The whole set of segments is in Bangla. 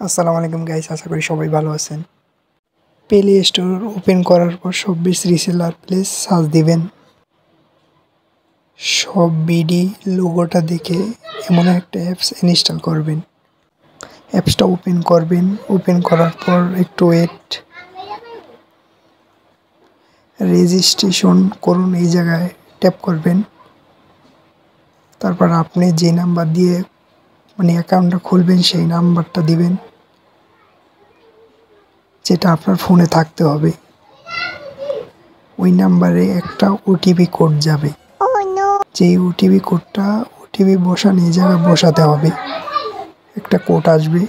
আসসালামু আলাইকুম গাইস, আশা করি সবাই ভালো আছেন। প্লে স্টোর ওপেন করার পর শপবিজ রিসেলার প্লেস সার্চ দিবেন। শপবিডি লোগোটা দেখে এমন একটা অ্যাপস ইনস্টল করবেন। অ্যাপসটা ওপেন করবেন। ওপেন করার পর একটু ওয়েট, রেজিস্ট্রেশন করুন এই জায়গায় ট্যাপ করবেন। তারপর আপনি যে নাম্বার দিয়ে অ্যাকাউন্টটা খুলবেন সেই নাম্বারটা দিবেন, যেটা আপনার ফোনে থাকতে হবে। ওই নাম্বারে একটা ওটিপি কোড যাবে। যেই ওটিপি কোডটা বসান এই জায়গায় বসাতে হবে। একটা কোড আসবে,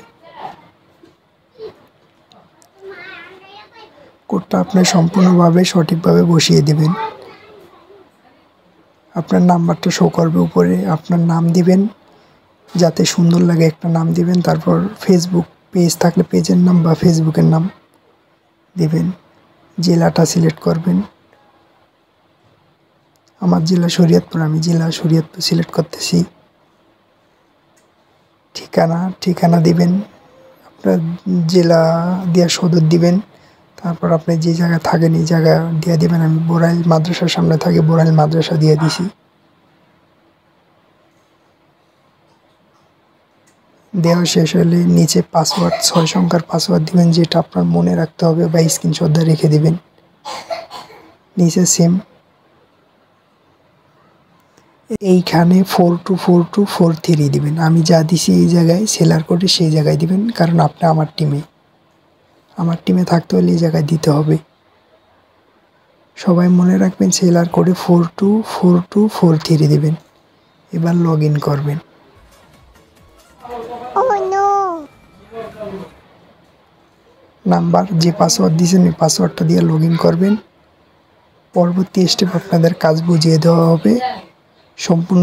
কোডটা আপনি সম্পূর্ণভাবে সঠিকভাবে বসিয়ে দেবেন। আপনার নাম্বারটা শো করবে উপরে। আপনার নাম দিবেন, যাতে সুন্দর লাগে একটা নাম দিবেন। তারপর ফেসবুক পেজ থাকলে পেজের নাম বা ফেসবুকের নাম দিবেন। জেলাটা সিলেক্ট করবেন। আমার জেলা শরীয়তপুর, আমি জেলা শরীয়তপুর সিলেক্ট করতেছি। ঠিকানা দিবেন, আপনার জেলা দিয়া সদর দিবেন। তারপর আপনি যে জায়গায় থাকেন এই জায়গা দিয়ে দিবেন। আমি বোরাইল মাদ্রাসার সামনে থাকি, বোরাইল মাদ্রাসা দিয়ে দিছি। দেওয়া শেষ হলে নিচে পাসওয়ার্ড 6 সংখ্যার পাসওয়ার্ড দিবেন, যেটা আপনার মনে রাখতে হবে বা স্ক্রিনশট দিয়ে রেখে দিবেন। নিচে সেম, এইখানে 424243 দিবেন। আমি যা দিছি এই জায়গায় সেলার কোডে সেই জায়গায় দিবেন, কারণ আপনি আমার টিমে থাকতে হলে এই জায়গায় দিতে হবে। সবাই মনে রাখবেন সেলার কোডে 424243 দিবেন। এবার লগ ইন করবেন। নাম্বার যে পাসওয়ার্ড দিয়েছেন ওই পাসওয়ার্ডটা দিয়ে লগ ইন করবেন। পরবর্তী স্টেপ আপনাদের কাজ বুঝিয়ে দেওয়া হবে। সম্পূর্ণ